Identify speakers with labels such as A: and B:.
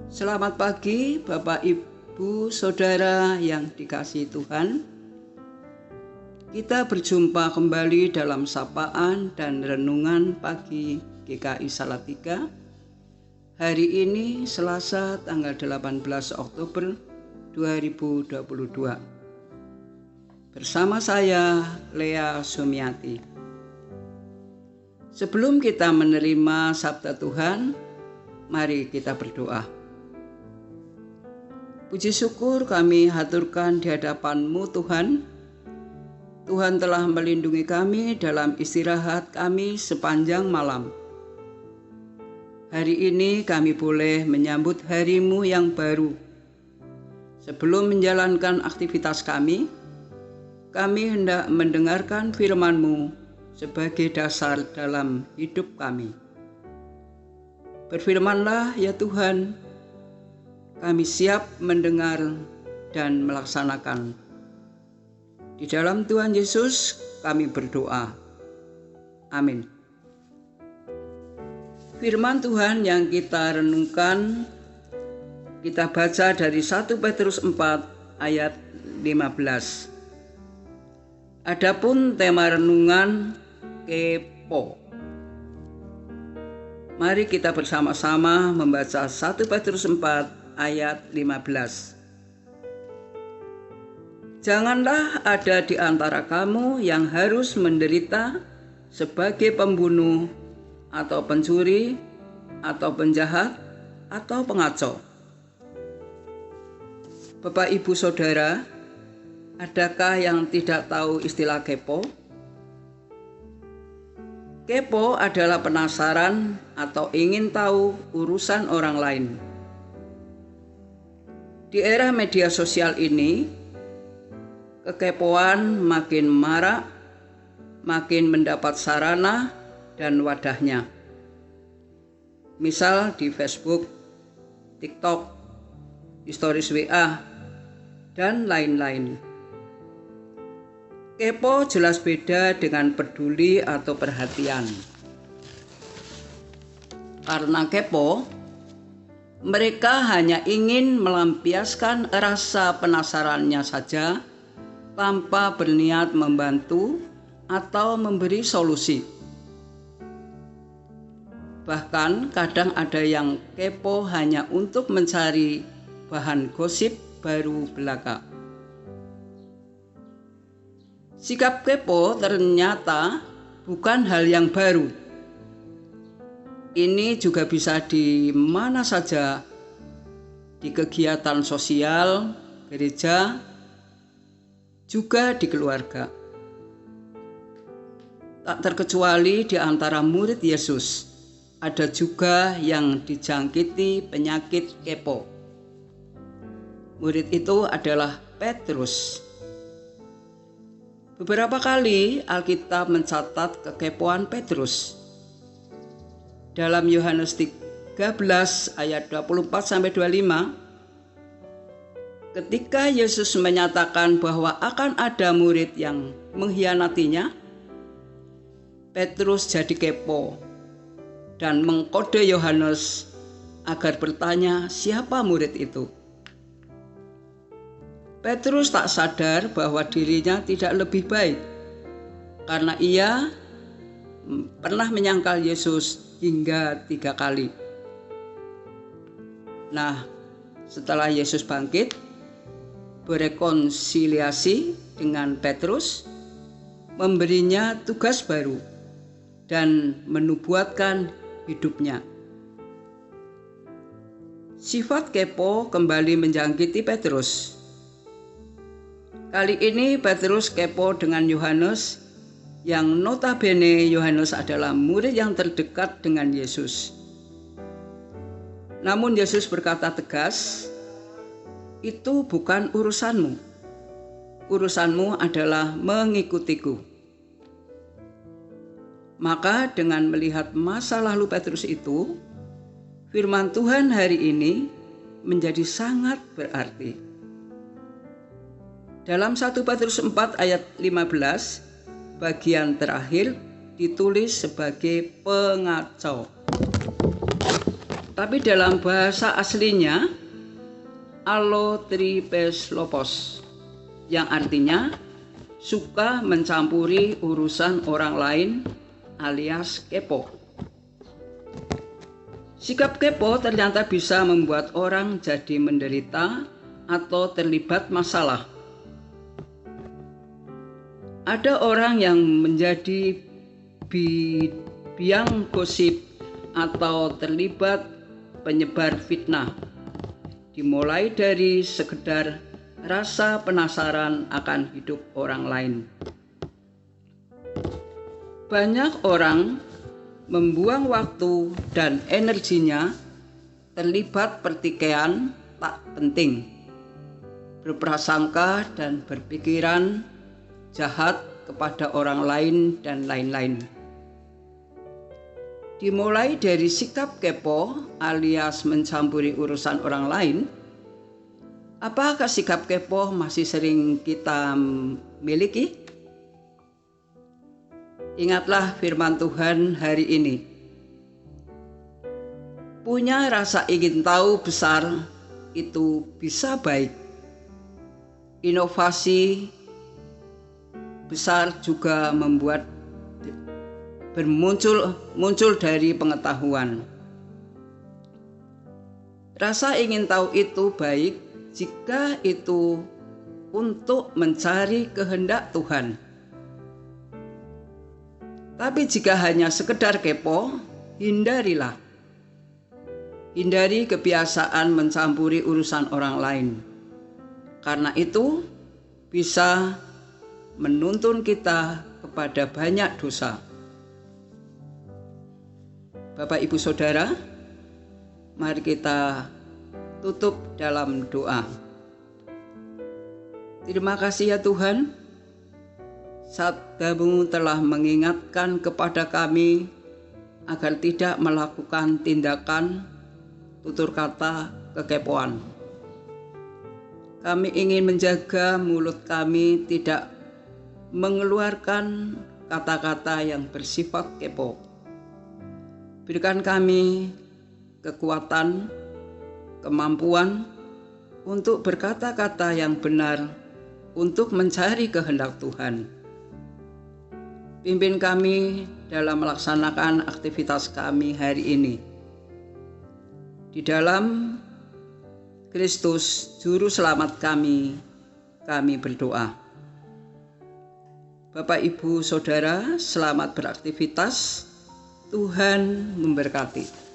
A: Selamat pagi Bapak Ibu Saudara yang dikasihi Tuhan. Kita berjumpa kembali dalam sapaan dan renungan pagi GKI Salatiga. Hari ini Selasa tanggal 18 Oktober 2022. Bersama saya Lea Sumiati. Sebelum kita menerima sabda Tuhan, mari kita berdoa. Puji syukur kami haturkan di hadapan-Mu Tuhan. Tuhan telah melindungi kami dalam istirahat kami sepanjang malam. Hari ini kami boleh menyambut hari-Mu yang baru. Sebelum menjalankan aktivitas kami hendak mendengarkan firman-Mu sebagai dasar dalam hidup kami. Berfirmanlah ya Tuhan, kami siap mendengar dan melaksanakan. Di dalam Tuhan Yesus kami berdoa. Amin. Firman Tuhan yang kita renungkan, kita baca dari 1 Petrus 4 ayat 15. Adapun tema renungan kepo. Mari kita bersama-sama membaca 1 Petrus 4 ayat 15. Janganlah ada di antara kamu yang harus menderita sebagai pembunuh atau pencuri atau penjahat atau pengacau. Bapak Ibu Saudara, adakah yang tidak tahu istilah kepo? Kepo adalah penasaran atau ingin tahu urusan orang lain. Di era media sosial ini, kekepoan makin marak, makin mendapat sarana dan wadahnya. Misal di Facebook, TikTok, stories WA, dan lain-lain. Kepo jelas beda dengan peduli atau perhatian. Karena kepo, mereka hanya ingin melampiaskan rasa penasarannya saja tanpa berniat membantu atau memberi solusi. Bahkan kadang ada yang kepo hanya untuk mencari bahan gosip baru belaka. Sikap kepo ternyata bukan hal yang baru. Ini juga bisa di mana saja, di kegiatan sosial, gereja, juga di keluarga. Tak terkecuali di antara murid Yesus, ada juga yang dijangkiti penyakit kepo. Murid itu adalah Petrus. Beberapa kali Alkitab mencatat kekepoan Petrus. Dalam Yohanes 13 ayat 24-25, ketika Yesus menyatakan bahwa akan ada murid yang mengkhianatinya, Petrus jadi kepo dan mengkode Yohanes agar bertanya siapa murid itu. Petrus tak sadar bahwa dirinya tidak lebih baik karena ia pernah menyangkal Yesus hingga 3 kali. Nah, setelah Yesus bangkit, berekonsiliasi dengan Petrus, memberinya tugas baru, dan menubuatkan hidupnya. Sifat kepo kembali menjangkiti Petrus. Kali ini Petrus kepo dengan Yohanes, yang notabene Yohanes adalah murid yang terdekat dengan Yesus. Namun Yesus berkata tegas, itu bukan urusanmu. Urusanmu adalah mengikutiku. Maka dengan melihat masa lalu Petrus itu, firman Tuhan hari ini menjadi sangat berarti. Dalam 1 Petrus 4 ayat 15, bagian terakhir ditulis sebagai pengacau. Tapi dalam bahasa aslinya allotripes yang artinya suka mencampuri urusan orang lain alias kepo. Sikap kepo ternyata bisa membuat orang jadi menderita atau terlibat masalah. Ada orang yang menjadi biang gosip atau terlibat penyebar fitnah, dimulai dari sekedar rasa penasaran akan hidup orang lain. Banyak orang membuang waktu dan energinya terlibat pertikaian tak penting, berprasangka dan berpikiran jahat kepada orang lain dan lain-lain. Dimulai dari sikap kepo alias mencampuri urusan orang lain. Apakah sikap kepo masih sering kita miliki? Ingatlah firman Tuhan hari ini. Punya rasa ingin tahu besar itu bisa baik. Inovasi besar juga membuat muncul dari pengetahuan. Rasa ingin tahu itu baik jika itu untuk mencari kehendak Tuhan. Tapi jika hanya sekedar kepo, hindarilah. Hindari kebiasaan mencampuri urusan orang lain. Karena itu bisa menuntun kita kepada banyak dosa. Bapak, Ibu, Saudara, mari kita tutup dalam doa. Terima kasih ya Tuhan, sabda-Mu telah mengingatkan kepada kami agar tidak melakukan tindakan tutur kata kekepoan. Kami ingin menjaga mulut kami tidak mengeluarkan kata-kata yang bersifat kepo. Berikan kami kekuatan, kemampuan untuk berkata-kata yang benar, untuk mencari kehendak Tuhan. Pimpin kami dalam melaksanakan aktivitas kami hari ini. Di dalam Kristus, Juru Selamat kami berdoa. Bapak, Ibu, Saudara, selamat beraktivitas. Tuhan memberkati.